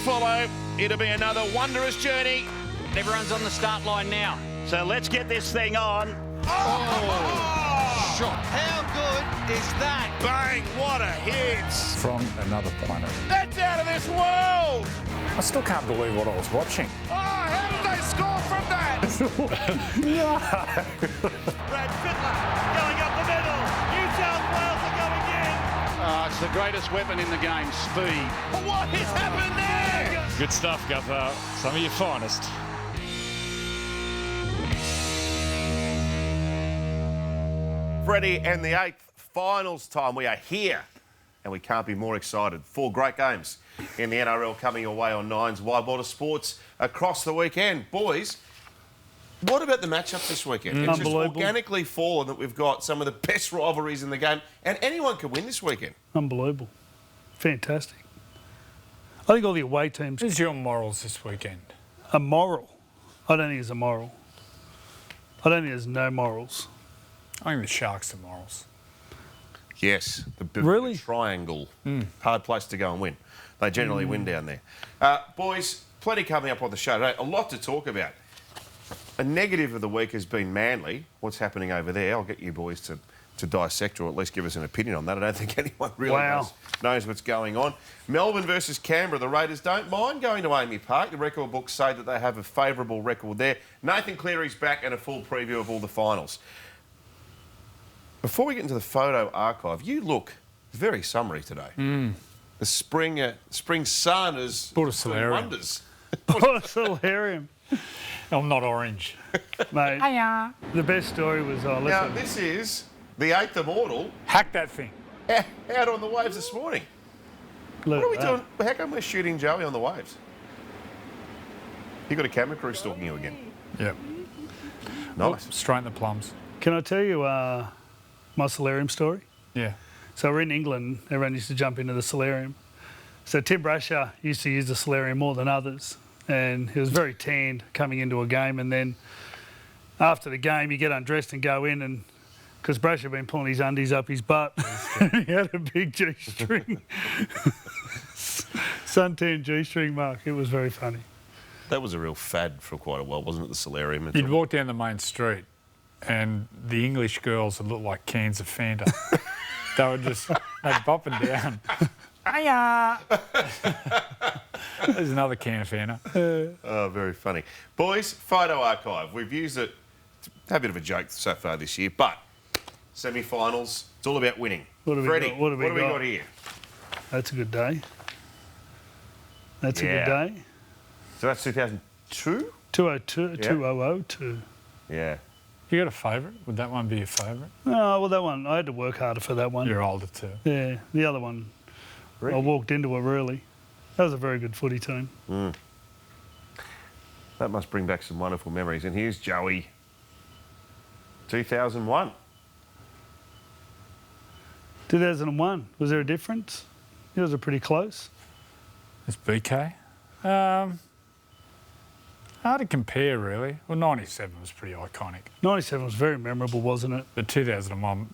follow. It'll be another wondrous journey. Everyone's on the start line now. So let's get this thing on. Oh! Shot. How good is that? Bang, what a hit. From another planet. That's out of this world. I still can't believe what I was watching. Oh, how did they score from that? No. Brad Fittler going up the middle. New South Wales are going in. It's the greatest weapon in the game, speed. What has happened there? Good stuff, Gupper. Some of your finest. Freddy and the Eighth, finals time. We are here and we can't be more excited. 4 great games in the NRL coming your way on Nine's Wide Water Sports across the weekend. Boys, what about the matchups this weekend? It's just organically fallen that we've got some of the best rivalries in the game and anyone can win this weekend. Unbelievable. Fantastic. I think all the away teams... Who's your morals this weekend? A moral? I don't think there's a moral. I don't think there's no morals. I think the Sharks are morals. Yes, the Really? triangle. Hard place to go and win. They generally win down there. Boys, plenty coming up on the show today. A lot to talk about. A negative of the week has been Manly. What's happening over there? I'll get you boys to dissect or at least give us an opinion on that. I don't think anyone really knows what's going on. Melbourne versus Canberra. The Raiders don't mind going to AAMI Park. The record books say that they have a favourable record there. Nathan Cleary's back and a full preview of all the finals. Before we get into the photo archive, you look very summery today. The spring sun is Bought a solarium. wonders. What a solarium. I'm not orange. Mate, the best story was... Oh, Now, listen. this is the Eighth Immortal Hack that thing. out on the waves this morning. Look What are we at that. doing? How come we're shooting Joey on the waves? You got a camera crew stalking you again. Yep. Nice. Straighten the plums. Can I tell you my solarium story? Yeah. So we're in England, everyone used to jump into the solarium. So Tim Brasher used to use the solarium more than others, and he was very tanned coming into a game, and then after the game you get undressed and go in, and because Brasher had been pulling his undies up his butt, he had a big G-string, suntan G-string mark. It was very funny. That was a real fad for quite a while, wasn't it, the solarium? You'd walk down the main street and the English girls would look like cans of Fanta. They were just, they'd bopping down. Hiya! There's another can of Fanta. Oh, very funny. Boys, photo archive. We've used it to have a bit of a joke so far this year, but semi-finals, it's all about winning. What have we Freddie, got? What have we got? got here? That's a good day. That's a good day. So that's 2002? 202, 2002. Yeah. You got a favourite? Would that one be your favourite? Oh, well, that one, I had to work harder for that one. You're older too. Yeah, the other one, I walked into it really. That was a very good footy team. That must bring back some wonderful memories. And here's Joey. 2001. 2001, was there a difference? Yours are pretty close. It's BK. Hard to compare, really. Well, 97 was pretty iconic. 97 was very memorable, wasn't it? But 2001,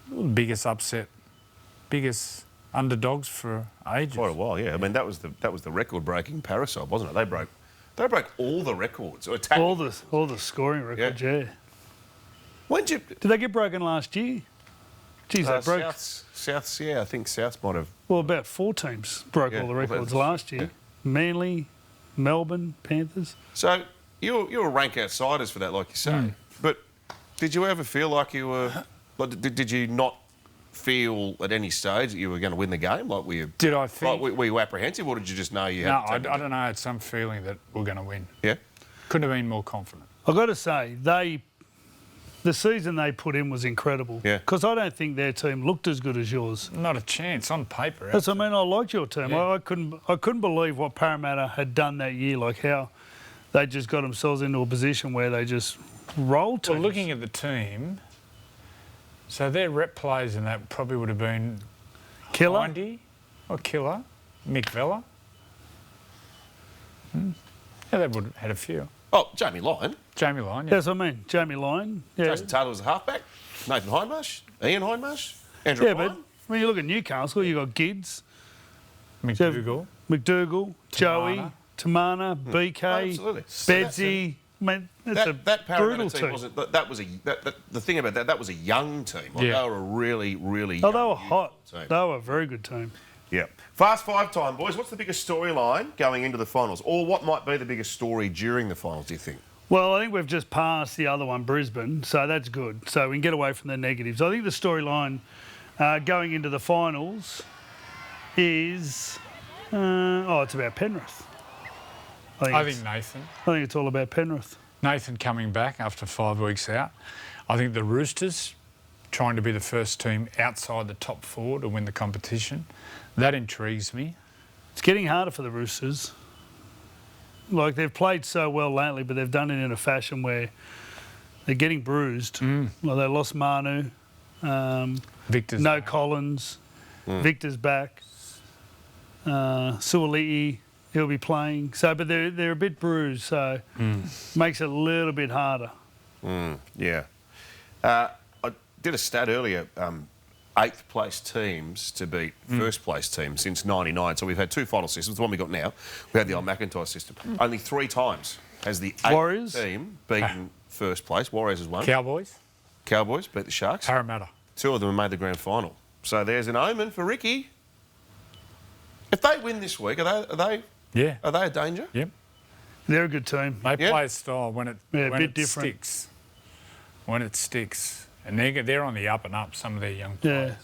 the biggest upset, biggest underdogs for ages. Quite a while, yeah. I mean, that was the record-breaking parasol, wasn't it? They broke all the records. Or All the scoring records, yeah. When did you... Did they get broken last year? Geez, they broke... Souths, yeah, I think Souths might have... Well, about 4 teams broke all the records last year. Yeah. Manly, Melbourne, Panthers. So you were rank outsiders for that, like you say. But did you ever feel like you were... Like, did you not feel at any stage that you were going to win the game? Like, were you... Did I think... Like, were you apprehensive, or did you just know you had... No, I don't know. I had some feeling that we're going to win. Yeah? Couldn't have been more confident. I've got to say, the season they put in was incredible. Yeah. Because I don't think their team looked as good as yours. Not a chance on paper. That's what I mean. I liked your team. Yeah. I couldn't believe what Parramatta had done that year. Like how they just got themselves into a position where they just rolled teams. Well, looking at the team, so their rep players in that probably would have been Killer. Hindy or Killer, Mick Vella. Yeah, they would have had a few. Oh, Jamie Lyon. Jamie Lyon, yeah. That's what I mean. Jamie Lyon. Yeah. Jason Taylor was a halfback. Nathan Hindmarsh. Ian Hindmarsh. Andrew Yeah, Ryan. but when you look at Newcastle, you got Gids. McDougall. McDougall, Joey, Tamana, BK, absolutely. Bedsy. Man, that's That a brutal Parramatta team team. wasn't. The thing about that was a young team. Like, Yeah. They were a really, really. Oh, young, they were youthful hot. team. They were a very good team. Yeah. Fast five time, boys. What's the biggest storyline going into the finals, or what might be the biggest story during the finals? Do you think? Well, I think we've just passed the other one, Brisbane, so that's good. So we can get away from the negatives. I think the storyline going into the finals is, it's about Penrith. I think Nathan. I think it's all about Penrith. Nathan coming back after 5 weeks out. I think the Roosters trying to be the first team outside the top 4 to win the competition. That intrigues me. It's getting harder for the Roosters. Like, they've played so well lately, but they've done it in a fashion where they're getting bruised. Well, they lost Manu. Victor's No back. Collins. Victor's back. Suaali'i, he'll be playing. So, but they're a bit bruised, so makes it a little bit harder. Yeah. I did a stat earlier. 8th place teams to beat first place teams since '99. So we've had 2 final systems. The one we got now, we had the old McIntyre system. Only 3 times has the 8th Warriors? team beaten first place. Warriors has won. Cowboys, Cowboys beat the Sharks. Parramatta. 2 of them have made the grand final. So there's an omen for Ricky. If they win this week, are they Yeah. a danger? Yep. They're a good team. They Yeah. play a style when it Yeah, a when bit it different. sticks. When it sticks, and they're on the up and up. Some of their young Yeah. players.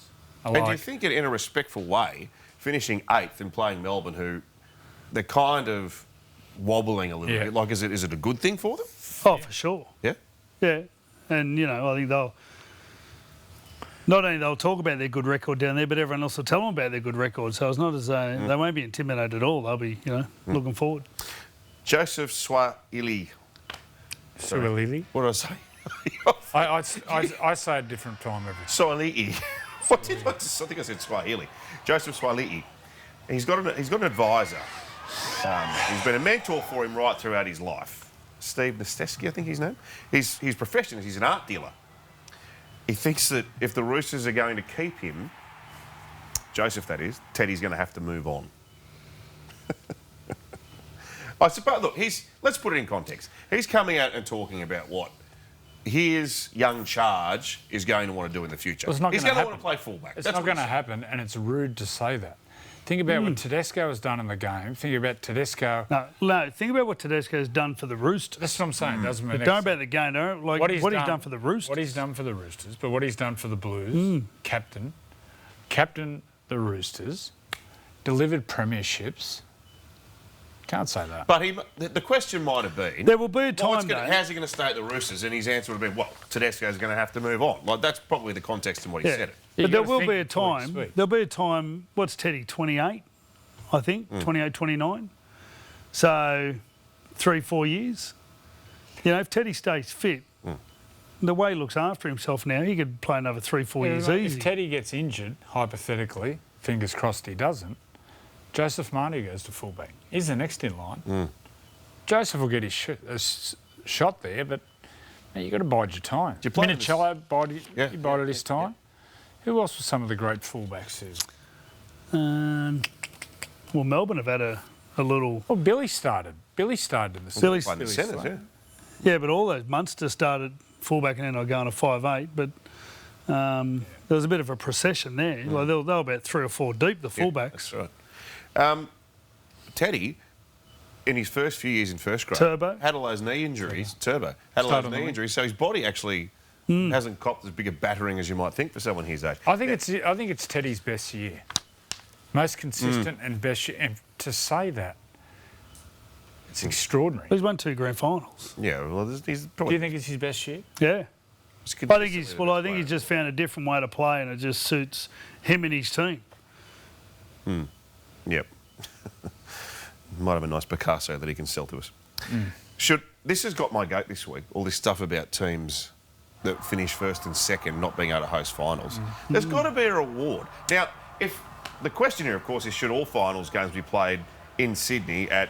I And do you like. think in a respectful way, finishing 8th and playing Melbourne, who they're kind of wobbling a little Yeah. bit, like is it a good thing for them? Oh, for sure. Yeah. Yeah. And, I think not only they'll talk about their good record down there, but everyone else will tell them about their good record. So it's not as though they won't be intimidated at all. They'll be, looking forward. Joseph Suaali'i. Suaali'i. What did I say? I say a different time every time. Suaali'i. What did I just? I think I said Swahili. Joseph Suaali'i. He's got an advisor. He's been a mentor for him right throughout his life. Steve Nesteski, I think his name. His profession is he's an art dealer. He thinks that if the Roosters are going to keep him, Joseph that is, Teddy's going to have to move on. I suppose, look, let's put it in context. He's coming out and talking about what his young charge is going to want to do in the future. Well, it's not He's gonna going to want happen. to play fullback. It's That's not what going to he's- happen, and it's rude to say that. Think about what Tedesco has done in the game. Think about Tedesco. No, think about what Tedesco's done for the Roosters. That's what I'm saying. Doesn't mean But don't about the game, don't like what he's done for the Roosters. What he's done for the Roosters, but what he's done for the Blues, captain the Roosters, delivered premierships. Can't say that. But the question might have been... There will be a time, how's he going to stay at the Roosters? And his answer would have been, well, Tedesco's going to have to move on. Like, that's probably the context in what he said it. You But there gotta will think be a before you time. speak. There'll be a time. What's Teddy? 28, I think. 28, 29. So 3-4 years. If Teddy stays fit, the way he looks after himself now, he could play another 3-4 years easy. If Teddy gets injured, hypothetically, fingers crossed he doesn't, Joseph Manu goes to fullback. He's the next in line. Joseph will get his shot there, but you've got to bide your time. you play Minicello bided his Yeah. time. Who else were some of the great fullbacks? Well, Melbourne have had a little... Well, Billy started. Billy started in the Billy- Playing the Billy centres, started. yeah. Yeah, but all those Munster started fullback and then I going to 5'8", but there was a bit of a procession there. Like they were about 3 or 4 deep, the fullbacks. That's right. Teddy, in his first few years in first grade, Turbo. had all those knee injuries. Turbo. Had all Started on those the knee wing. injuries, so his body actually hasn't copped as big a battering as you might think for someone his age. I think it's Teddy's best year. Most consistent and best year. And to say that, it's extraordinary. He's won 2 grand finals. Yeah, well, he's Do probably... you think it's his best year? Yeah. he's I think consistently he's the best he's just found a different way to play and it just suits him and his team. player. Yep. Might have a nice Picasso that he can sell to us. This has got my goat this week, all this stuff about teams that finish first and second not being able to host finals. There's got to be a reward. Now, if the question here, of course, is should all finals games be played in Sydney at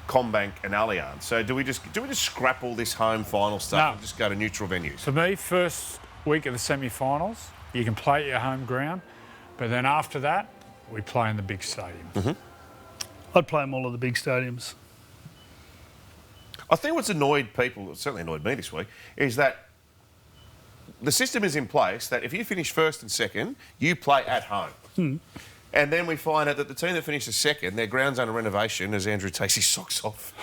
Combank and Allianz? So do we just scrap all this home final stuff No. and just go to neutral venues? For me, first week of the semi-finals, you can play at your home ground, but then after that, we play in the big stadiums. I'd play them all at the big stadiums. I think what's annoyed people, it certainly annoyed me this week, is that the system is in place that if you finish first and second, you play at home. And then we find out that the team that finishes second, their ground's under renovation as Andrew takes his socks off.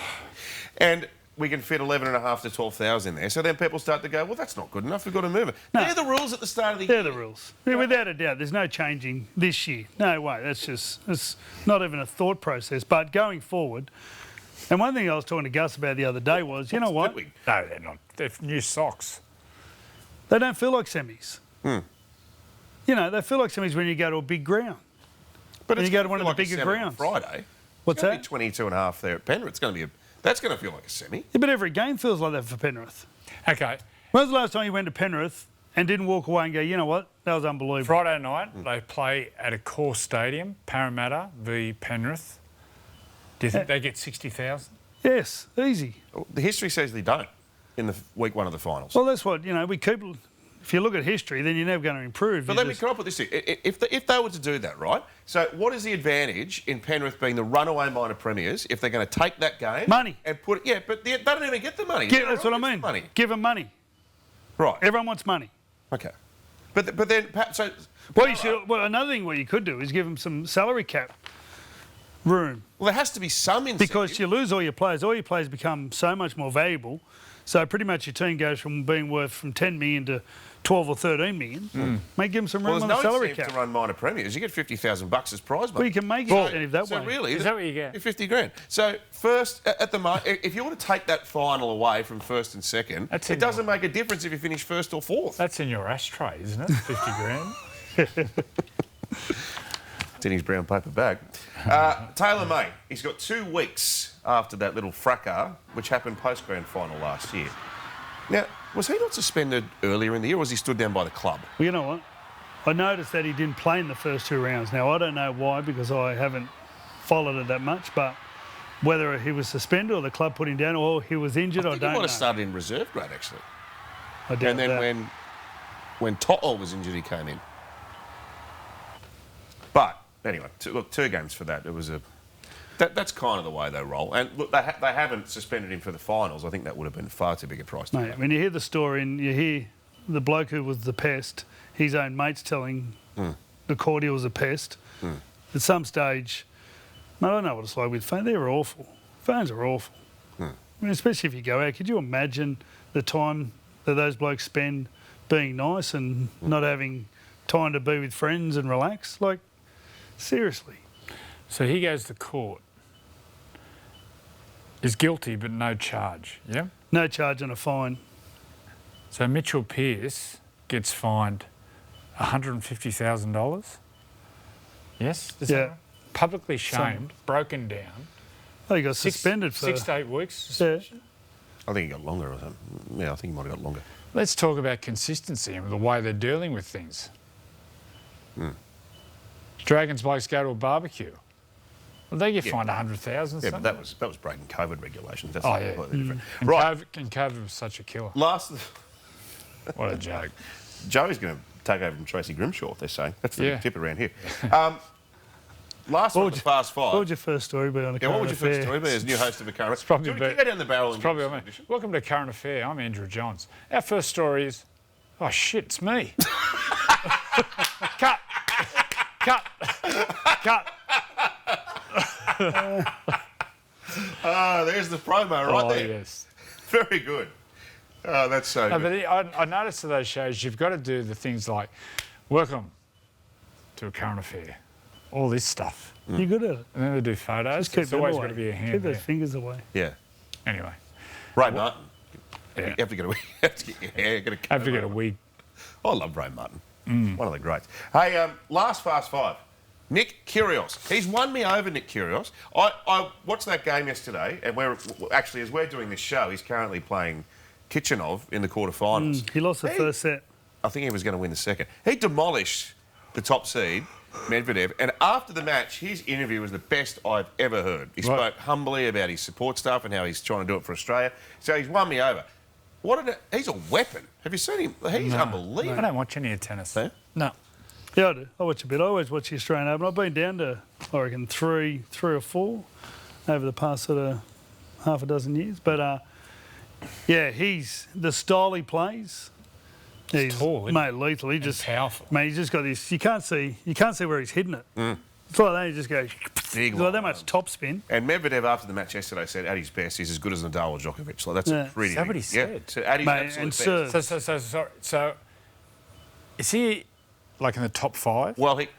And we can fit 11,500 to 12,000 in there. So then people start to go, well, that's not good enough. We've got to move it. No. They're the rules at the start of the year. They're the rules. Yeah, without a doubt, there's no changing this year. No way. It's not even a thought process. But going forward, and one thing I was talking to Gus about the other day was, you know what? No, they're not. They're new socks. They don't feel like semis. You know, they feel like semis when you go to a big ground. But And it's you go to gonna one of feel the like bigger a semi on grounds. Friday. What's It's going that? to be 22.5 there at Penrith. It's going to be that's going to feel like a semi. Yeah, but every game feels like that for Penrith. Okay. When was the last time you went to Penrith and didn't walk away and go, you know what, that was unbelievable? Friday night, they play at a core stadium, Parramatta v Penrith. Do you think they get 60,000? Yes, easy. The history says they don't in the week one of the finals. Well, that's what, you know, we keep... If you look at history, then you're never going to improve. But can I put this in? If they were to do that, right? So what is the advantage in Penrith being the runaway minor premiers if they're going to take that game? Money. And put it... Yeah, but they don't even get the money. That's what I Everyone mean. gets the money. Give them money. Right. Everyone wants money. Okay. But then... So, Well, another thing what you could do is give them some salary cap room. well, there has to be some incentive. Because you lose all your players become so much more valuable. So pretty much your team goes from being worth from 10 million to 12 or 13 million. Make give them some room Well, on there's the no salary incentive cap. to run minor premiers. You get $50,000 as prize money. Well, you can make incentive that So way. really, Is that what you get? 50 grand. So first, at the moment, if you want to take that final away from first and second, That's it doesn't make a difference if you finish first or fourth. That's in your ashtray, isn't it? 50 grand. It's in his brown paper bag. Taylan May, he's got 2 weeks after that little fracas, which happened post-grand final last year. Now, was he not suspended earlier in the year, or was he stood down by the club? Well, you know what? I noticed that he didn't play in the first 2 rounds. Now, I don't know why because I haven't followed it that much, but whether he was suspended or the club put him down or he was injured, I I think don't he might know. have started in reserve grade, actually. I doubt And then that. when To'o was injured, he came in. But anyway, 2 games for that. It was that's kind of the way they roll. And look, they haven't suspended him for the finals. I think that would have been far too big a price to pay. Mate, when you hear the story and you hear the bloke who was the pest, his own mates telling the court he was a pest, at some stage, mate, I don't know what it's like with phones. They're awful. Phones are awful. I mean, especially if you go out. Could you imagine the time that those blokes spend being nice and not having time to be with friends and relax? Like, seriously. So he goes to court. Is guilty but no charge, yeah? No charge and a fine. So Mitchell Pearce gets fined $150,000. Yes? Is that Yeah. right? Publicly shamed, broken down. Oh, he got suspended for... 6 to 8 weeks Yeah. suspension. I think he got longer or something. Yeah, I think he might have got longer. Let's talk about consistency and the way they're dealing with things. Dragons blokes go to a barbecue. Well, they get fined 100,000. Yeah, but that was breaking COVID regulations. That's Oh, yeah. completely different. And Right, COVID was such a killer. last... What a joke. Joey's going to take over from Tracy Grimshaw, they're saying. That's the Yeah. big tip around here. Last one, the Fast Five. What would your first story be on a Yeah, what would your current first story be affair? as new host of a current? probably Can we go down the barrel and Probably give us me. an audition? Welcome to Current Affair. I'm Andrew Johns. Our first story is, oh shit, it's me. Cut. Cut. Cut. Ah, there's the promo right Oh, there. yes. Very good. Oh, that's so No, good. but I noticed to those shows, you've got to do the things like, welcome to a current affair. All this stuff. You're good at it. And then they do photos. Just keep It's them always away. got to be a hand Keep those there. fingers away. Yeah. Anyway, Ray Martin. yeah. You have to get a have to get your hair. Get a have to get a wig. I love Ray Martin. One of the greats. Hey, last Fast Five. Nick Kyrgios. He's won me over, Nick Kyrgios. I watched that game yesterday, and actually, as we're doing this show, he's currently playing Kitchenov in the quarterfinals. He lost the first set. I think he was going to win the second. He demolished the top seed, Medvedev, and after the match, his interview was the best I've ever heard. He spoke humbly about his support stuff and how he's trying to do it for Australia. So he's won me over. He's a weapon. Have you seen him? He's unbelievable. I don't watch any of tennis. Eh? No. Yeah, I do. I watch a bit. I always watch the Australian Open. I've been down to, I reckon, three or four over the past sort of half a dozen years. But, yeah, the style he plays, he's tall, isn't mate, lethal. He just powerful. Mate, he's just got this. You can't see where he's hitting it. It's like that. He just goes. Big He's like that much top spin. And Medvedev, after the match yesterday, said at his best, he's as good as Nadal or Djokovic. Like, that's a pretty... Is that what he said? Yeah, so at his Mate, absolute and best. serve. So, is he like in the top 5? Well, it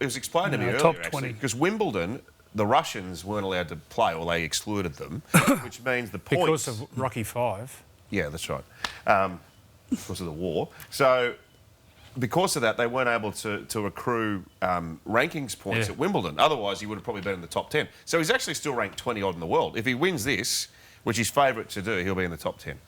was explained to me earlier, top actually, 20. because Wimbledon, the Russians weren't allowed to play, or they excluded them, which means the points... Because of Rocky 5. Yeah, that's right. Because of the war. So, because of that, they weren't able to accrue rankings points at Wimbledon. Otherwise, he would have probably been in the top 10. So he's actually still ranked 20-odd in the world. If he wins this, which he's favourite to do, he'll be in the top 10.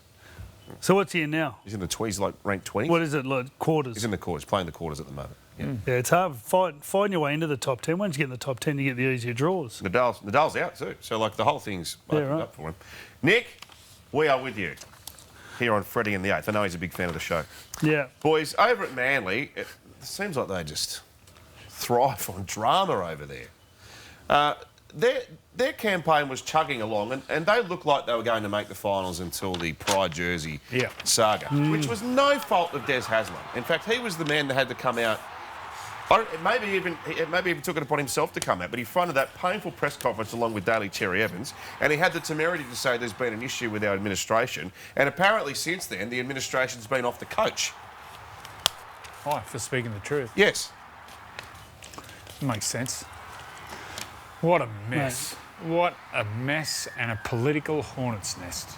So what's he in now? He's in the he's like ranked 20. What is it, like quarters? He's in the quarters, playing the quarters at the moment. Yeah. Yeah, it's hard fighting your way into the top 10. Once you get in the top 10, you get the easier draws. Nadal's out too. So, like, the whole thing's opened right. up for him. Nick, we are with you here on Freddy and the Eighth. I know he's a big fan of the show. Yeah. Boys, over at Manly, it seems like they just thrive on drama over there. Their campaign was chugging along, and they looked like they were going to make the finals until the Pride jersey saga, which was no fault of Des Hasler. In fact, he was the man that had to come out. Maybe even took it upon himself to come out, but he fronted that painful press conference along with Daly Cherry Evans, and he had the temerity to say there's been an issue with our administration, and apparently since then the administration's been off the coach. Oh, for speaking the truth. Yes. Makes sense. What a mess. What a mess and a political hornet's nest.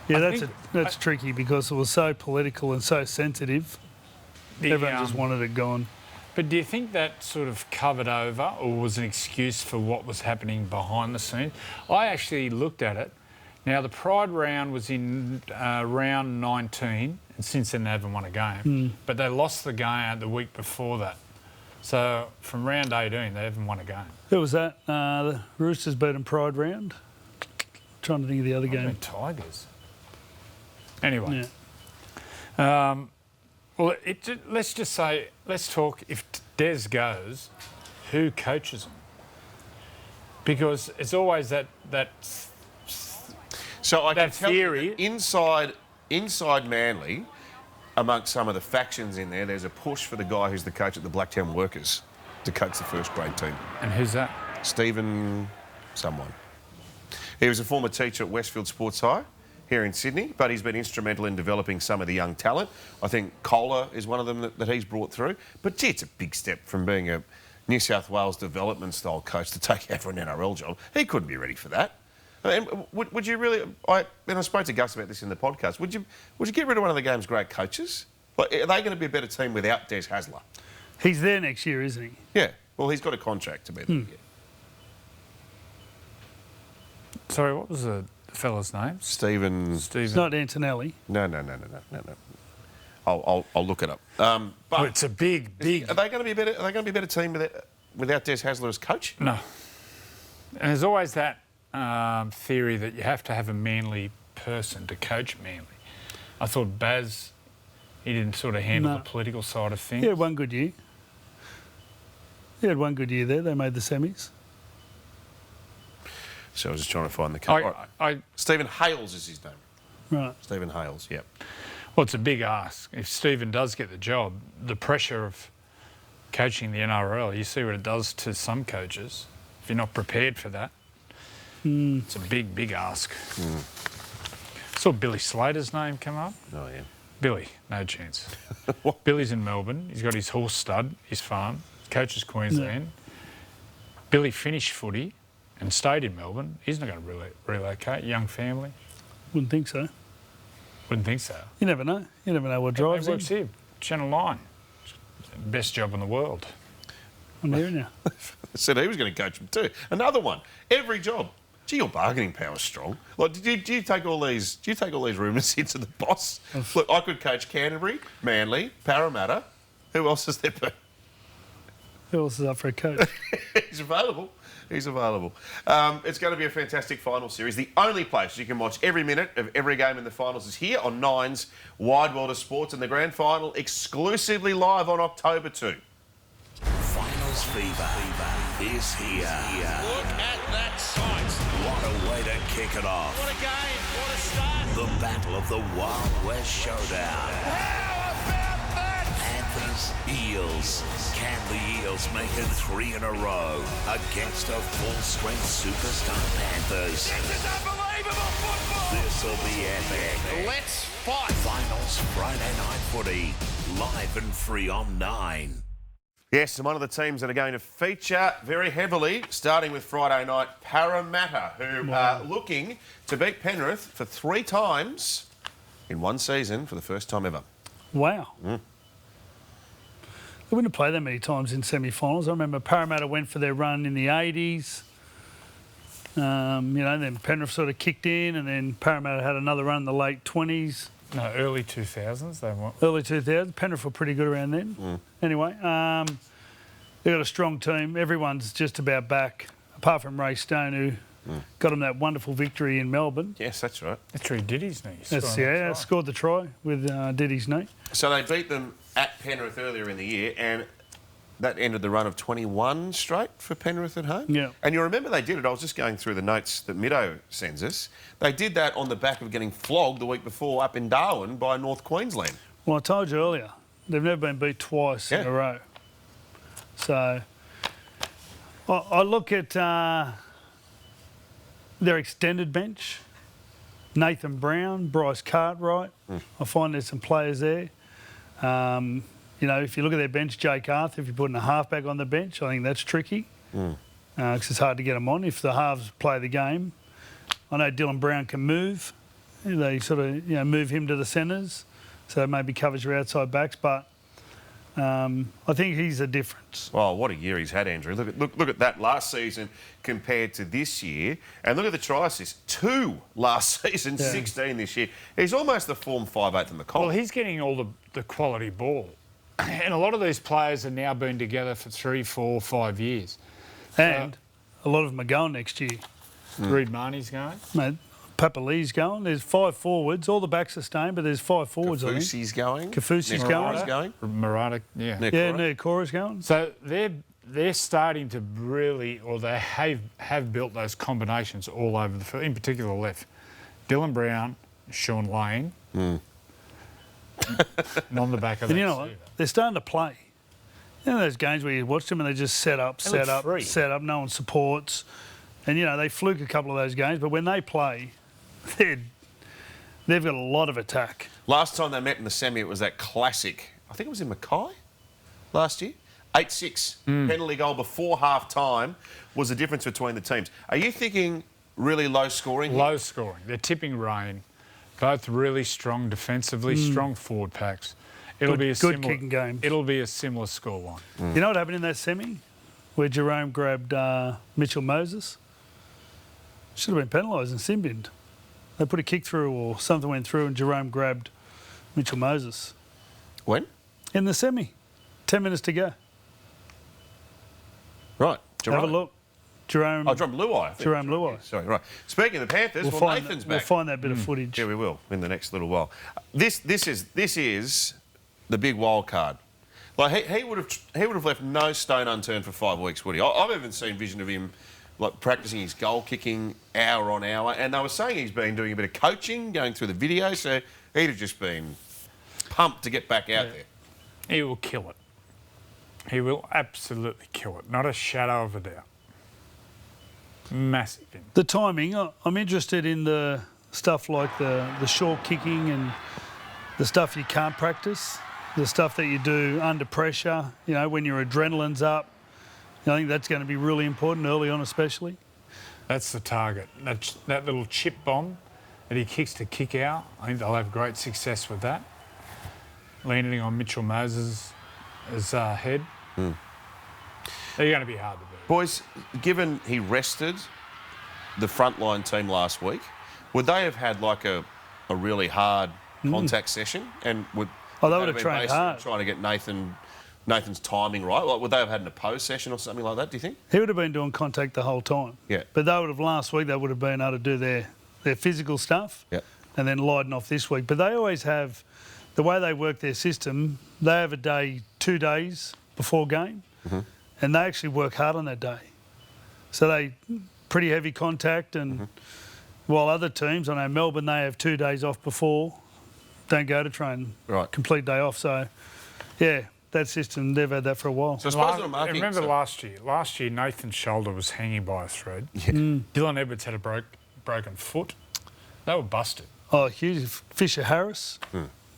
Yeah, that's tricky because it was so political and so sensitive. Everyone just wanted it gone. But do you think that sort of covered over or was an excuse for what was happening behind the scenes? I actually looked at it. Now, the Pride round was in round 19, and since then they haven't won a game. But they lost the game the week before that. So from round 18, they haven't won a game. Who was that? The Roosters beaten Pride round. Trying to think of the other game. Tigers. Anyway. Yeah. Well, let's just say, let's talk, if Des goes, who coaches him? Because it's always that So I can that tell theory. you that inside Manly, amongst some of the factions in there, there's a push for the guy who's the coach at the Blacktown Workers to coach the first grade team. And who's that? Stephen someone. He was a former teacher at Westfield Sports High here in Sydney, but he's been instrumental in developing some of the young talent. I think Kohler is one of them that he's brought through. But gee, it's a big step from being a New South Wales development style coach to take over an NRL job. He couldn't be ready for that. I mean, would you really? I spoke to Gus about this in the podcast. Would you get rid of one of the game's great coaches? Like, are they going to be a better team without Des Hasler? He's there next year, isn't he? Yeah. Well, he's got a contract to be there. Yeah. Sorry, what was the fella's name? Stephen. It's not Antonelli. No. I'll look it up. But It's a big. Are they going to be better? Are they going to be a better team without Des Hasler as coach? No. And there's always that theory that you have to have a Manly person to coach Manly. I thought Baz, he didn't sort of handle the political side of things. He had one good year. He had one good year there. They made the semis. So I was just trying to find the coach. Stephen Hales is his name. Right. Stephen Hales, yep. Well, it's a big ask. If Stephen does get the job, the pressure of coaching the NRL, you see what it does to some coaches. If you're not prepared for that, it's a big ask. Saw Billy Slater's name come up. Oh, yeah. Billy, no chance. Billy's in Melbourne. He's got his horse stud, his farm, coaches Queensland. Billy finished footy and stayed in Melbourne. He's not going to relocate. Young family. Wouldn't think so. Wouldn't think so. You never know. You never know what He drives him. works here. Channel 9. Best job in the world. I'm hearing you. Said he was going to coach him too. Another one. Every job. Gee, your bargaining power's strong. Like, do you take all these? Do you take all these rumours into the boss? Look, I could coach Canterbury, Manly, Parramatta. Who else is there? Who else is up for a coach? He's available. He's available. It's going to be a fantastic final series. The only place you can watch every minute of every game in the finals is here on Nine's Wide World of Sports, and the grand final exclusively live on October 2. Finals fever is here. Look at that sight. What a way to kick it off. What a game. What a start. The battle of the Wild West Showdown. How about that? Panthers, Eels. Can the Eels make it 3 in a row against a full-strength superstar Panthers? This is unbelievable football. This'll be epic. Let's fight. Finals Friday Night Footy. Live and free on 9. Yes, and one of the teams that are going to feature very heavily, starting with Friday night, Parramatta, who are looking to beat Penrith for 3 times in one season for the first time ever. Wow. They wouldn't have played that many times in semi-finals. I remember Parramatta went for their run in the 80s. Then Penrith sort of kicked in, and then Parramatta had another run in the late 20s. No, early 2000s they won. Early 2000s. Penrith were pretty good around then. Anyway, they've got a strong team. Everyone's just about back, apart from Ray Stone, who got him that wonderful victory in Melbourne. Yes, that's right. That's where he did his knee. Scored the try with Diddy's knee. So they beat them at Penrith earlier in the year, and that ended the run of 21 straight for Penrith at home. Yeah. And you remember they did it. I was just going through the notes that Middo sends us. They did that on the back of getting flogged the week before up in Darwin by North Queensland. Well, I told you earlier, they've never been beat twice in a row. So I look at their extended bench. Nathan Brown, Bryce Cartwright. I find there's some players there. If you look at their bench, Jake Arthur, if you're putting a halfback on the bench, I think that's tricky because it's hard to get them on if the halves play the game. I know Dylan Brown can move. They sort of move him to the centres, so maybe covers your outside backs, but I think he's a difference. Oh, what a year he's had, Andrew. Look at that last season compared to this year. And look at the try assists. 2 last season, 16 this year. He's almost the form 5/8 in the column. Well, he's getting all the quality ball. And a lot of these players are now been together for 3, 4, 5 years. And a lot of them are going next year. Reid Marnie's going. Mate, Papa Lee's going. There's 5 forwards. All the backs are staying, but there's 5 forwards, I think. Kafusi's going. Kafusi's going. Murata, yeah. Nicora's going. So they're starting to really, or they have built those combinations all over the field, in particular left. Dylan Brown, Sean Lane, and on the back of that. And you know what? They're starting to play. You know those games where you watch them and they just set up, no one supports. And, they fluke a couple of those games, but when they play, they've got a lot of attack. Last time they met in the semi, it was that classic, I think it was in Mackay last year. 8-6 penalty goal before half-time was the difference between the teams. Are you thinking really low scoring? Low scoring. They're tipping rain. Both really strong defensively, strong forward packs. It'll be a good kicking games. It'll be a similar scoreline. You know what happened in that semi? Where Jerome grabbed Mitchell Moses? Should have been penalised and sin binned. They put a kick through or something went through and Jerome grabbed Mitchell Moses. When? In the semi. 10 minutes to go. Right. Jerome. Have a look. Jerome. Oh, Jerome Luai. Jerome Luai. Sorry, right. Speaking of the Panthers, Nathan's back. We'll find that bit of footage. Yeah, we will in the next little while. This is the big wild card. Like he would have left no stone unturned for 5 weeks, would he? I've even seen vision of him like practicing his goal kicking hour on hour, and they were saying he's been doing a bit of coaching, going through the video, so he'd have just been pumped to get back out there. He will kill it. He will absolutely kill it. Not a shadow of a doubt. Massive. The timing, I'm interested in the stuff like the short kicking and the stuff you can't practice, the stuff that you do under pressure, when your adrenaline's up. I think that's going to be really important early on especially. That's the target. That little chip bomb that he kicks to kick out, I think they'll have great success with that. Landing on Mitchell Moses' head. They're going to be hard to beat. Boys, given he rested the frontline team last week, would they have had like a really hard contact session? And would they would have trained hard. Trying to get Nathan Nathan's timing right? Like, would they have had an opposed session or something like that, do you think? He would have been doing contact the whole time. Yeah. But they would have last week, they would have been able to do their physical stuff and then lighten off this week. But they always have, the way they work their system, they have a day, 2 days before game, and they actually work hard on that day. So they pretty heavy contact, and while other teams, I know Melbourne, they have 2 days off before, don't go to train, complete day off. So, yeah, that system, they've had that for a while. So I suppose what I'm asking, remember last year Nathan's shoulder was hanging by a thread. Dylan Edwards had a broken foot. They were busted. Oh, huge. Fisher Harris.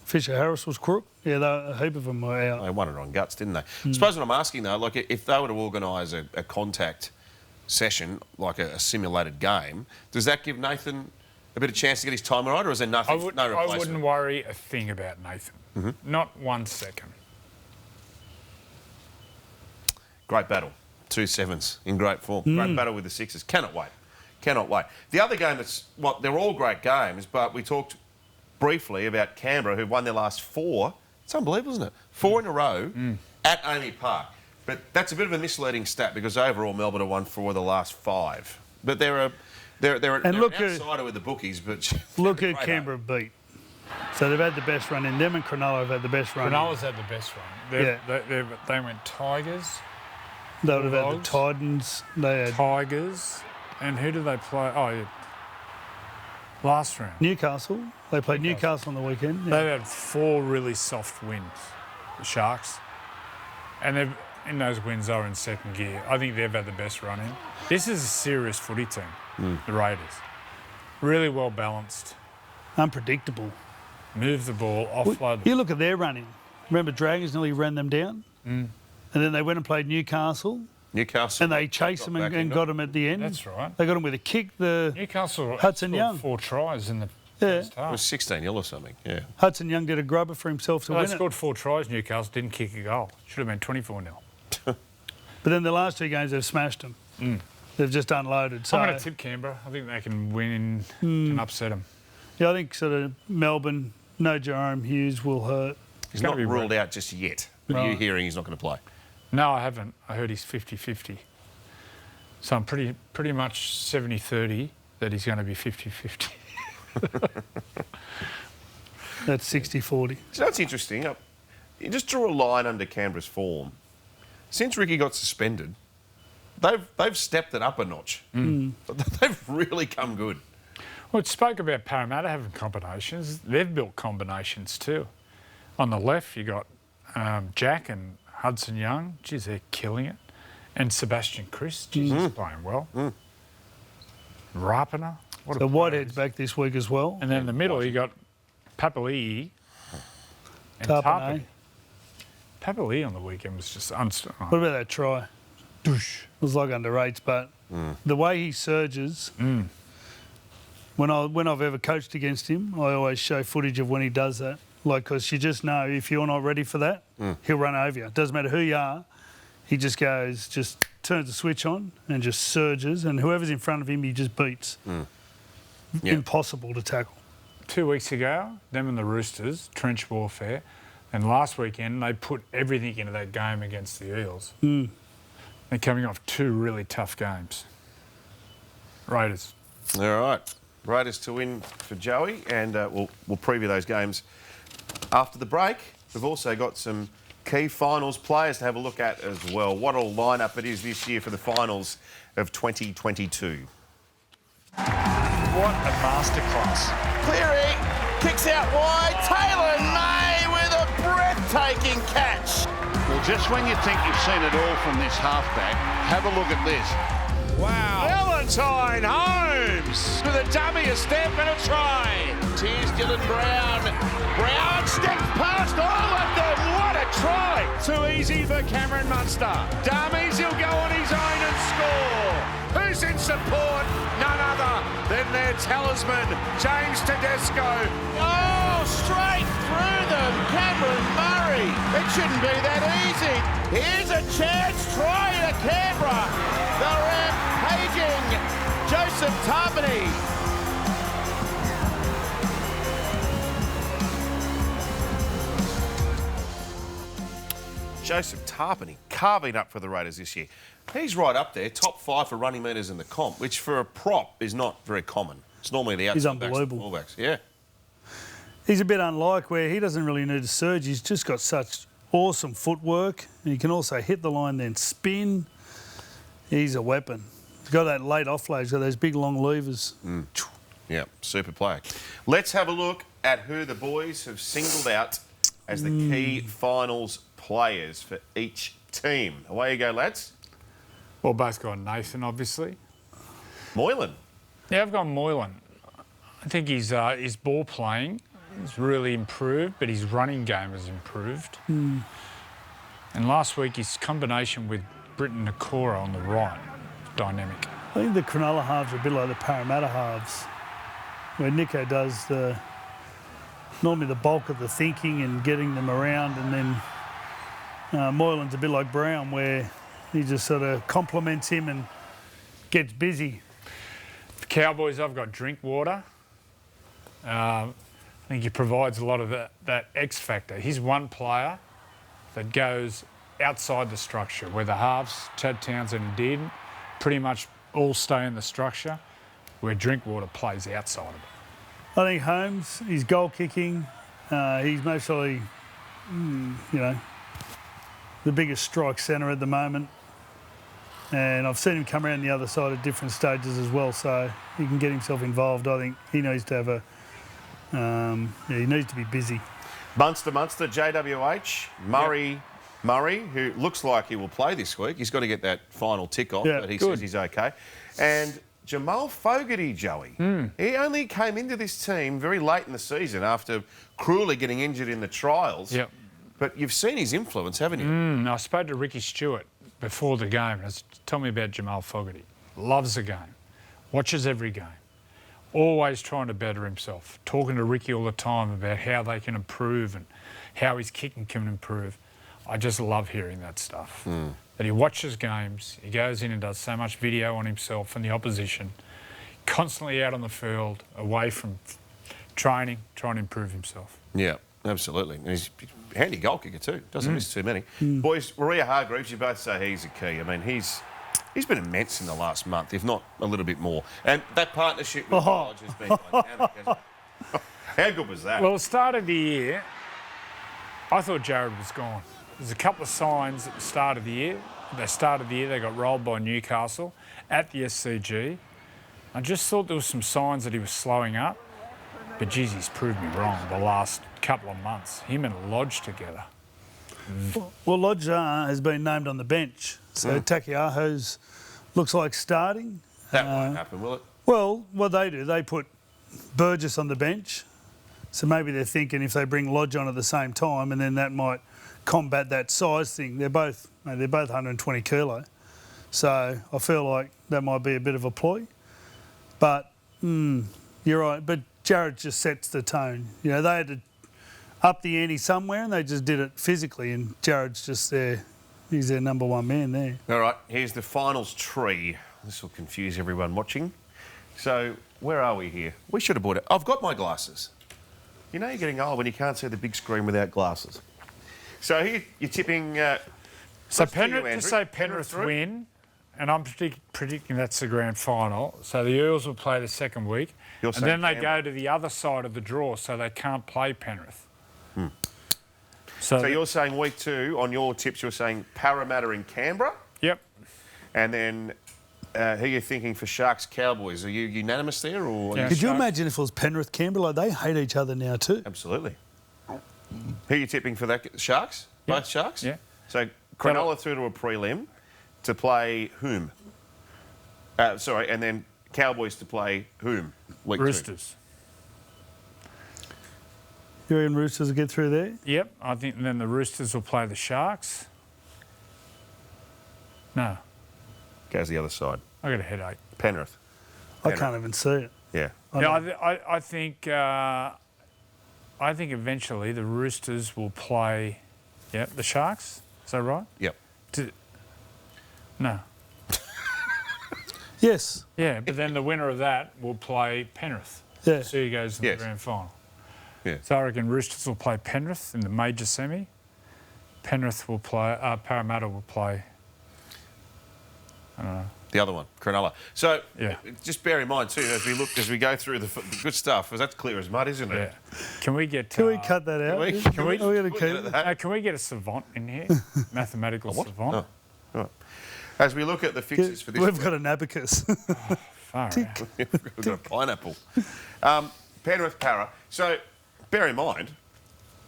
Fisher Harris was crook. Yeah, a heap of them were out. They won it on guts, didn't they? I suppose what I'm asking, though, like if they were to organise a contact session, like a simulated game, does that give Nathan a bit of chance to get his time right, or is there nothing, no replacement? I wouldn't worry a thing about Nathan. Not 1 second. Great battle. 2 sevens in great form. Great battle with the sixes. Cannot wait. Cannot wait. The other game that's, well, they're all great games, but we talked briefly about Canberra, who've won their last 4. It's unbelievable, isn't it? 4 in a row at AAMI Park. But that's a bit of a misleading stat because overall Melbourne have won 4 of the last 5. But they're an outsider with the bookies. But look at Canberra beat. So they've had the best run in. Them and Cronulla have had the best run. Cronulla's had the best run. They went Tigers. They would have had the Titans. They had Tigers. And who did they play? Oh, yeah. Last round. Newcastle. They played Newcastle on the weekend. Yeah. They've had 4 really soft wins, the Sharks. And they've, in those wins, they were in second gear. I think they've had the best run in. This is a serious footy team, the Raiders. Really well balanced. Unpredictable. Move the ball, offload. You look at their running. Remember, Dragons nearly ran them down? And then they went and played Newcastle. Newcastle. And they chased them and got them at the end. That's right. They got them with a kick. Newcastle Hudson Young. 4 tries in the first half. It was 16-0 or something, yeah. Hudson Young did a grubber for himself to win it. They scored 4 tries, Newcastle, didn't kick a goal. Should have been 24-0. But then the last 2 games, they've smashed them. They've just unloaded. So I'm going to tip Canberra. I think they can win and upset them. Yeah, I think sort of Melbourne, no Jerome Hughes will hurt. He's not ruled out just yet. But you're hearing he's not going to play. No, I haven't. I heard he's 50-50. So I'm pretty much 70-30 that he's going to be 50-50. That's 60-40. So that's interesting. You just draw a line under Canberra's form. Since Ricky got suspended, they've stepped it up a notch. They've really come good. Well, it spoke about Parramatta having combinations. They've built combinations too. On the left, you got Jack and Hudson Young. Geez, they're killing it. And Sebastian Chris. Geez, he's playing well. Rapana. So Whitehead's back this week as well. And then in the middle, you got Papali'i and Tapane. Papali'i on the weekend was just unstoppable. What about that try? Doosh. It was like under 8s, but the way he surges, when I've ever coached against him, I always show footage of when he does that. Like, because you just know if you're not ready for that, he'll run over you. It doesn't matter who you are. He just turns the switch on and just surges, and whoever's in front of him, he just beats. Impossible to tackle. 2 weeks ago, them and the Roosters, trench warfare, and last weekend they put everything into that game against the Eels. They're coming off 2 really tough games. Raiders. All right. Raiders to win for Joey, and we'll preview those games after the break. We've also got some key finals players to have a look at as well. What a lineup it is this year for the finals of 2022. What a masterclass. Cleary kicks out wide. Taylan May with a breathtaking catch. Well, just when you think you've seen it all from this halfback, have a look at this. Wow. Valentine Holmes with a dummy, a step and a try. Here's Dylan Brown. Brown steps past all of them. What a try. Too easy for Cameron Munster. Dummies, he'll go on his own and score. Who's in support? None other than their talisman, James Tedesco. Oh, straight through them. Cameron Murray. It shouldn't be that easy. Here's a chance. Try to Canberra. The rampaging Joseph Tapane. Joseph Tarpany carving up for the Raiders this year. He's right up there, top 5 for running metres in the comp, which for a prop is not very common. It's normally the outside backs and fullbacks. Yeah. He's a bit unlike where he doesn't really need to surge. He's just got such awesome footwork. He can also hit the line, then spin. He's a weapon. He's got that late offload. He's got those big long levers. Yeah, super player. Let's have a look at who the boys have singled out as the key finals players for each team. Away you go, lads. Well, both got Nathan, obviously. Moylan. Yeah, I've got Moylan. I think his ball playing has really improved, but his running game has improved. And last week, his combination with Britton Nakora on the right, dynamic. I think the Cronulla halves are a bit like the Parramatta halves, where Nico does normally the bulk of the thinking and getting them around, and then Moylan's a bit like Brown, where he just sort of complements him and gets busy. For Cowboys, I've got Drinkwater. I think he provides a lot of that X factor. He's one player that goes outside the structure, where the halves, Chad Townsend and Dearden, pretty much all stay in the structure, where Drinkwater plays outside of it. I think Holmes, his goal kicking, he's mostly, the biggest strike centre at the moment. And I've seen him come around the other side at different stages as well, so he can get himself involved. I think he needs to have he needs to be busy. Munster, JWH, Murray, who looks like he will play this week. He's got to get that final tick off, but he says he's okay. And Jamal Fogarty, Joey. He only came into this team very late in the season after cruelly getting injured in the trials. Yep. But you've seen his influence, haven't you? I spoke to Ricky Stewart before the game. Tell me about Jamal Fogarty. Loves the game. Watches every game. Always trying to better himself. Talking to Ricky all the time about how they can improve and how his kicking can improve. I just love hearing that stuff. That he watches games, he goes in and does so much video on himself and the opposition, constantly out on the field, away from training, trying to improve himself. Yeah, absolutely. And he's a handy goal kicker too. Doesn't miss too many. Boys, Maria Hargreaves, you both say he's a key. I mean, he's been immense in the last month, if not a little bit more. And that partnership with College has been dynamic, hasn't it? How good was that? Well, the start of the year, I thought Jared was gone. There's a couple of signs at the start of the year. They got rolled by Newcastle at the SCG. I just thought there was some signs that he was slowing up. But geez, he's proved me wrong the last couple of months. Him and Lodge together. Well, Lodge has been named on the bench. So Takiaho's looks like starting. That won't happen, will it? Well, what they do, they put Burgess on the bench. So maybe they're thinking if they bring Lodge on at the same time, and then that might combat that size thing. They're both 120 kilo. So I feel like that might be a bit of a ploy. But you're right. But Jared just sets the tone. You know, they had to up the ante somewhere, and they just did it physically, and Jared's just there. He's their number one man there. All right, here's the finals tree. This will confuse everyone watching. So where are we here? We should have bought it. I've got my glasses. You know you're getting old when you can't see the big screen without glasses. So here you're tipping... so Penrith win, and I'm predicting that's the grand final. So the Eels will play the second week, and then they go to the other side of the draw, so they can't play Penrith. So you're saying week 2, on your tips, you're saying Parramatta in Canberra? Yep. And then who are you thinking for Sharks Cowboys? Are you unanimous there? Or yeah, Could you imagine if it was Penrith Canberra? Like, they hate each other now too. Absolutely. Who are you tipping for that? Sharks? Yep. Both Sharks? Yeah. So Cronulla through to a prelim to play whom? And then Cowboys to play whom? Week 2. Roosters. You reckon Roosters will get through there? Yep. I think then the Roosters will play the Sharks. No. Goes the other side. I got a headache. Penrith. I can't even see it. Yeah. I think eventually the Roosters will play, the Sharks. Is that right? Yep. No. Yes. Yeah, but then the winner of that will play Penrith. Yeah. So he goes to the grand final. Yeah. So I reckon Roosters will play Penrith in the major semi, Penrith will play. Parramatta will play. I don't know. The other one, Cronulla. So Yeah. just bear in mind too, as we go through the good stuff, because that's clear as mud, isn't it? Yeah. Can we get? Can we cut that out? Can we Can we get a savant in here? Mathematical savant. Oh, right. As we look at the fixtures for this, We've got an abacus. Far out. we've got a pineapple. Penrith Para. So bear in mind,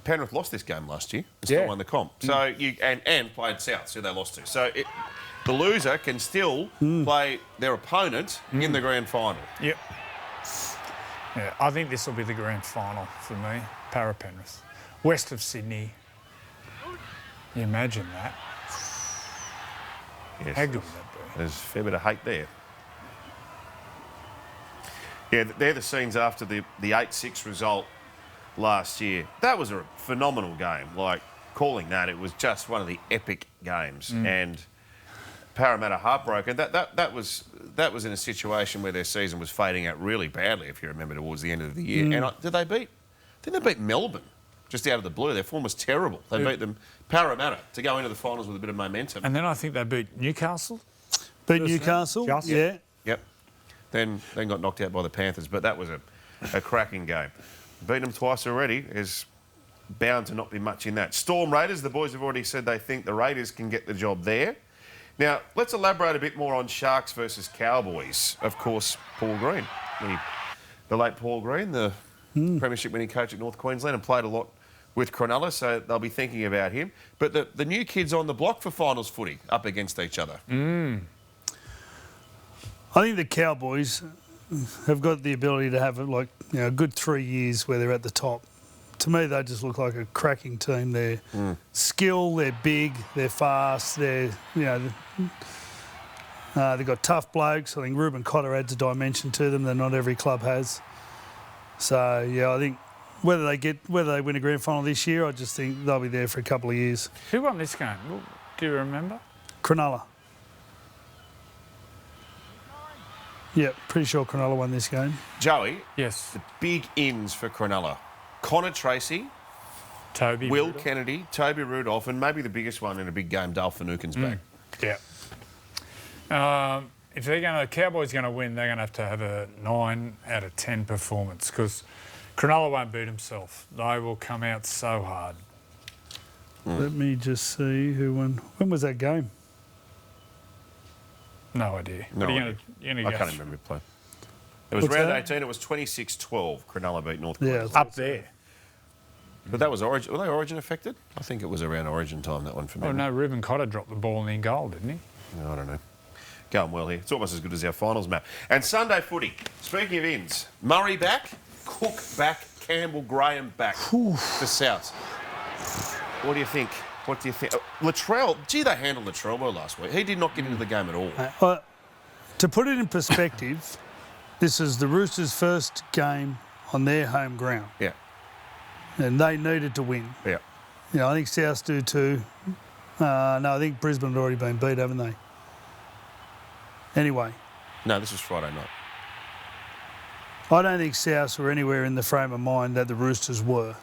Penrith lost this game last year and still Yeah. won the comp. So you and played South, who they lost to. So the loser can still play their opponent in the grand final. Yep. Yeah, I think this will be the grand final for me. Para Penrith, west of Sydney. You imagine that? Yes, How good would that be? there's a fair bit of hate there. Yeah, they're the scenes after the 8-6 result last year. That was a phenomenal game. Like, calling that, it was just one of the epic games. And Parramatta heartbroken. That was in a situation where their season was fading out really badly, if you remember, towards the end of the year. And did they beat? I think they beat Melbourne just out of the blue. Their form was terrible. They beat them, Parramatta, to go into the finals with a bit of momentum. And then I think they beat Newcastle. Beat Newcastle. Just. Yeah. Yep. Then got knocked out by the Panthers, but that was a cracking game. Beaten them twice already is bound to not be much in that. Storm Raiders, the boys have already said they think the Raiders can get the job there. Now, let's elaborate a bit more on Sharks versus Cowboys. Of course, Paul Green, the late Paul Green, the premiership winning coach at North Queensland, and played a lot with Cronulla, so they'll be thinking about him. But the new kids on the block for finals footy up against each other. I think the Cowboys have got the ability to have a good 3 years where they're at the top. To me, they just look like a cracking team. They're skill, they're big, they're fast, they've got tough blokes. I think Ruben Cotter adds a dimension to them that not every club has. So yeah, I think whether they win a grand final this year, I just think they'll be there for a couple of years. Who won this game? Do you remember? Cronulla. Yeah, pretty sure Cronulla won this game. Joey, Yes. the big ins for Cronulla. Connor Tracy, Toby. Will Rudolph. Kennedy, Toby Rudolph, and maybe the biggest one in a big game, Dale Finucane's back. Yeah. If the Cowboys are going to win, they're going to have a 9 out of 10 performance because Cronulla won't beat himself. They will come out so hard. Let me just see who won. When was that game? No idea. No What are idea. you gonna I go can't remember who played. It was What's round that? 18. It was 26-12. Cronulla beat North Yeah, Queensland. up there? But that was Origin. Were they Origin affected? I think it was around Origin time, that one for me. Oh no, Ruben Cotter dropped the ball in goal, didn't he? No, I don't know. Going well here. It's almost as good as our finals map. And Sunday footy. Speaking of ins, Murray back, Cook back, Campbell, Graham back for South. What do you think? What do you think? Latrell, gee, they handled Latrell well last week. He did not get into the game at all. To put it in perspective, this is the Roosters' first game on their home ground, Yeah, and they needed to win. yeah. I think South do too. No, I think Brisbane had already been beat, haven't they? Anyway, No, this was Friday night. I don't think South were anywhere in the frame of mind that the Roosters were.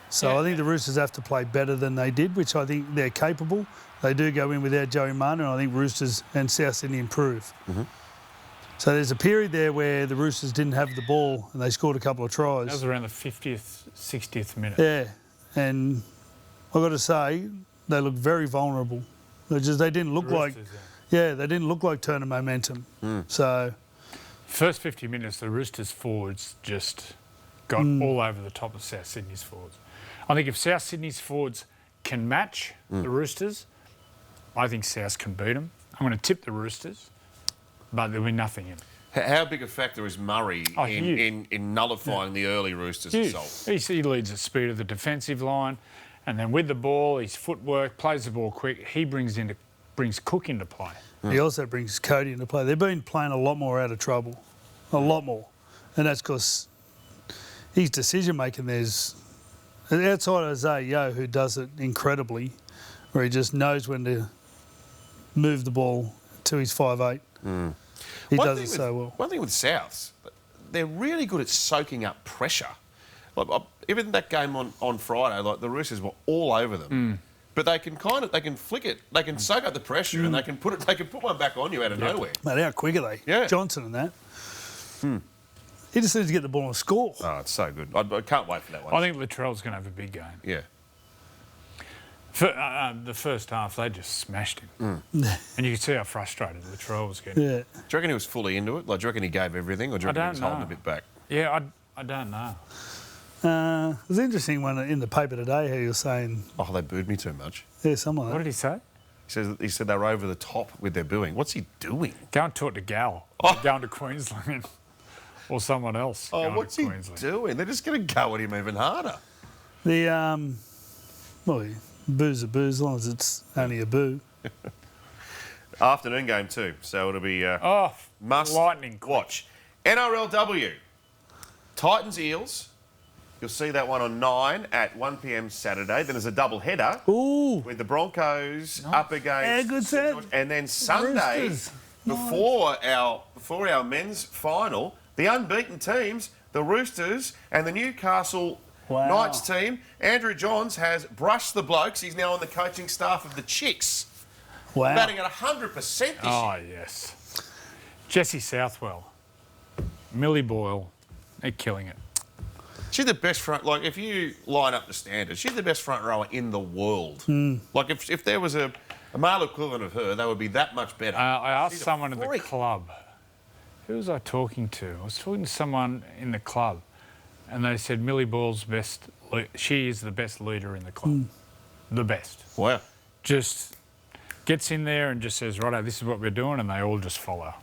So I think the Roosters have to play better than they did, which I think they're capable. They do go in without Joey Martin, and I think Roosters and South Sydney improve. So there's a period there where the Roosters didn't have the ball and they scored a couple of tries. That was around the 50th, 60th minute. Yeah, and I've got to say, they look very vulnerable. They didn't look like, Roosters, they didn't look like turning momentum. So, First 50 minutes, the Roosters forwards just got all over the top of South Sydney's forwards. I think if South Sydney's forwards can match the Roosters, I think South can beat them. I'm going to tip the Roosters, but there'll be nothing in it. How big a factor is Murray in nullifying the early Roosters assault? He leads the speed of the defensive line, and then with the ball, his footwork, plays the ball quick. He brings Cook into play. he also brings Cody into play. They've been playing a lot more out of trouble, a lot more. And that's because his decision-making there's... Outside of Isaiah Yeo, who does it incredibly, where he just knows when to move the ball to his 5'8". He does it so well. One thing with Souths, they're really good at soaking up pressure. Like, even that game on Friday, like the Roosters were all over them. But they can flick it. They can soak up the pressure and they can put one back on you out of nowhere. Mate, how quick are they? Yeah. Johnson and that. He just needs to get the ball and score. Oh, it's so good. I can't wait for that one. I think Latrell's going to have a big game. Yeah. The first half, they just smashed him. And you could see how frustrated Latrell was getting. Yeah. Do you reckon he was fully into it? Like, do you reckon he gave everything, or do you reckon he was holding a bit back? Yeah, I don't know. It was interesting when in the paper today how you were saying, Oh, they booed me too much. yeah, something like What that. did he say? He said they were over the top with their booing. What's he doing? Go and talk to Gal. Going to Queensland. Or someone else. Oh, going what's to he Queensland. doing? They're just going to go at him even harder. The, well, boo's a boo as long as it's only a boo. Afternoon game too, so it'll be must lightning quick. watch. NRLW, Titans Eels. You'll see that one on 9 at 1 p.m. Saturday. Then there's a double header Ooh. with the Broncos up against. Yeah, good set. And then Sunday, Roosters. before our men's final, the unbeaten teams, the Roosters and the Newcastle Wow. Knights team. Andrew Johns has brushed the blokes. He's now on the coaching staff of the Chicks. Wow. Batting at 100% this year. Oh, yes. Jesse Southwell. Millie Boyle. They're killing it. She's the best front. Like, if you line up the standards, she's the best front rower in the world. Like, if there was a male equivalent of her, they would be that much better. I asked She's a someone at the freak. club. Who was I talking to? I was talking to someone in the club, and they said Millie Boyle's best. She is the best leader in the club. The best. Wow. Just gets in there and just says, righto, this is what we're doing, and they all just follow.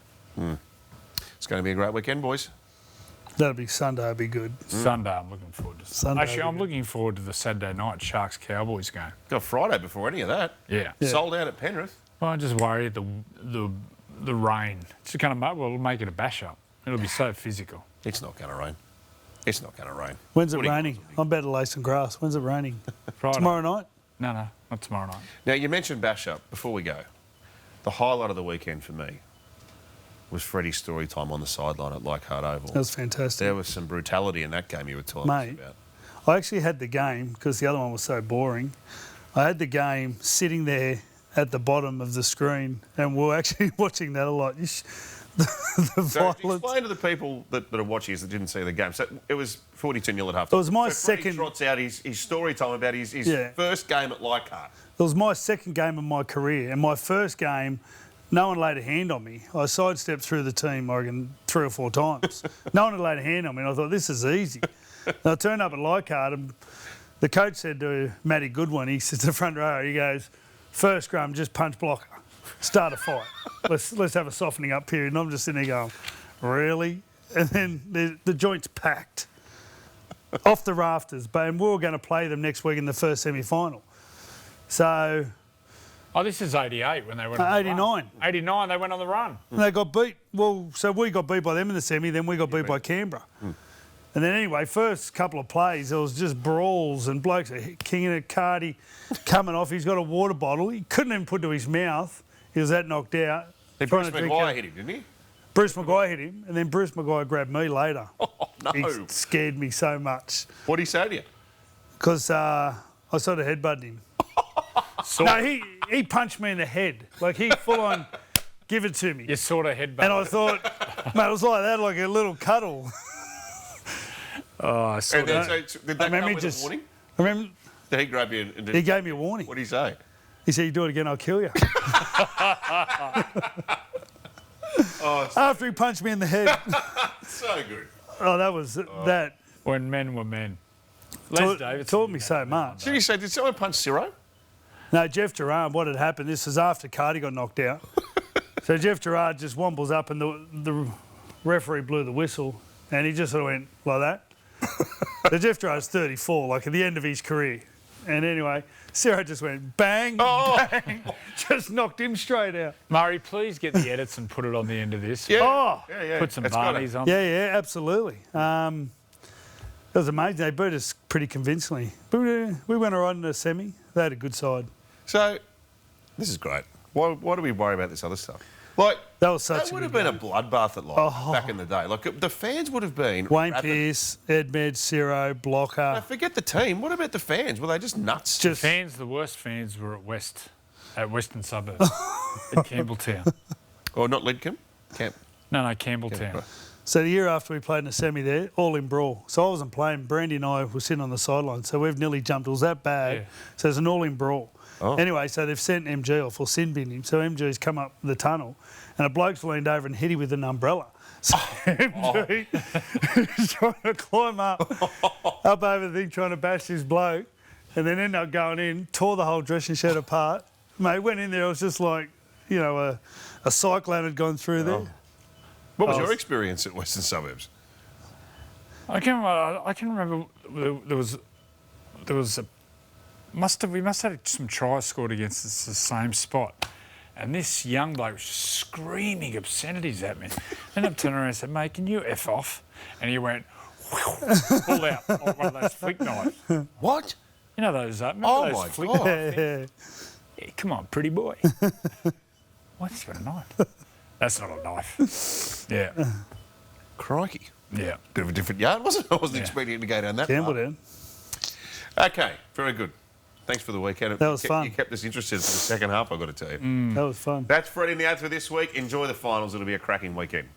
It's going to be a great weekend, boys. That'll be Sunday, it'll be good. Sunday, I'm looking forward to. Sunday Actually, will I'm be looking forward to the Saturday night Sharks Cowboys game. Got Friday before any of that. Yeah. Sold out at Penrith. Well, I just worry the rain. It's kind of it'll make it a bash up. It'll be so physical. It's not going to rain. It's not going to rain. When's it What do you- raining? I'm about to lay some grass. When's it raining? Friday. Tomorrow night? No, not tomorrow night. Now, you mentioned bash up before we go. The highlight of the weekend for me was Freddie's story time on the sideline at Leichhardt Oval. That was fantastic. There was some brutality in that game you were telling Mate. us about. I actually had the game, because the other one was so boring, I had the game sitting there at the bottom of the screen, and we were actually watching that a lot. The So violence. explain to the people that are watching us that didn't see the game. So it was 42-0 at half It time. was my so Freddie second- trots out his story time about his Yeah. first game at Leichhardt. It was my second game of my career, and my first game, no one laid a hand on me. I sidestepped through the team, I reckon, 3 or 4 times. No one had laid a hand on me, and I thought, this is easy. And I turned up at Leichhardt, and the coach said to Matty Goodwin, he sits in the front row, he goes, first scrum, just punch blocker. Start a fight. Let's have a softening up period. And I'm just sitting there going, really? And then the joint's packed. Off the rafters. And we were going to play them next week in the first semi-final. So... Oh, this is 88 when they went on the 89. run. 89, they went on the run. And they got beat. Well, so we got beat by them in the semi, then we got beat by Canberra. And then anyway, first couple of plays, there was just brawls and blokes kicking a Cardi coming off. He's got a water bottle. He couldn't even put to his mouth. He was that knocked out. Then Trying Bruce to drink Maguire it. hit him, didn't he? Bruce Maguire hit him, and then Bruce Maguire grabbed me later. Oh, no. He scared me so much What did he say to you? because I sort of headbutted him. No, he punched me in the head. Like, he full on give it to me. You sort of headbutt. And I thought, mate, it was like that, like a little cuddle. Oh, I saw And then, that. so did that remember come with just- a warning? I remember Did he grab you and he gave me a warning. what did he say? He said, you do it again, I'll kill you. Oh, After he punched me in the head. so good. Oh, that was that. When men were men. Les Taught, Davidson taught did me that so to me much. Did he say, did someone punch Ciro? No, Jeff Gerard, what had happened, this was after Cardi got knocked out. So Jeff Gerard just wombles up and the referee blew the whistle and he just sort of went like that. So Jeff Gerard's 34, like at the end of his career. And anyway, Ciro just went bang, bang, just knocked him straight out. Murray, please get the edits and put it on the end of this. Yeah. Oh, Yeah. Put some It's gotta- Barneys on. yeah, absolutely. It was amazing. They beat us pretty convincingly. But we went all right in the semi. They had a good side. So, this is great. Why do we worry about this other stuff? Like, That was such that a would have good been a bloodbath at Lions back in the day. Like, the fans would have been... Wayne rabid. Pearce, Ed Med, Ciro, Blocker. Now, forget the team. What about the fans? Were they just nuts? Just Fans, the worst fans were at Western Suburbs, at Campbelltown. Or not Lidcombe? No, Campbelltown. Right. So the year after we played in the semi there, all in brawl. So I wasn't playing. Brandy and I were sitting on the sideline. So we've nearly jumped. It was that bad. Yeah. So it's an all in brawl. Oh. Anyway, so they've sent MG off or sin binned him. So MG's come up the tunnel and a bloke's leaned over and hit him with an umbrella. So MG is trying to climb up over the thing, trying to bash this bloke, and then ended up going in, tore the whole dressing shed apart. Mate, went in there, it was just like, you know, a cyclone had gone through there. What was your experience at Western Suburbs? I can remember there was we must have had some tries scored against us the same spot, and this young bloke was screaming obscenities at me. Then I turned around and said, "Mate, can you F off?" And he went, pulled out one of those flick knives. What? You know those? Remember Oh, those my flick God. knife things? Yeah, come on, pretty boy. What's got a knife? That's not a knife. Yeah. Crikey. Yeah. Bit of a different yard, wasn't it? I wasn't expecting it to go down that Campbelltown. far. Okay, very good. Thanks for the weekend. That was fun. You kept us interested for the second half, I've got to tell you. That was fun. That's Freddy the Eighth for this week. Enjoy the finals. It'll be a cracking weekend.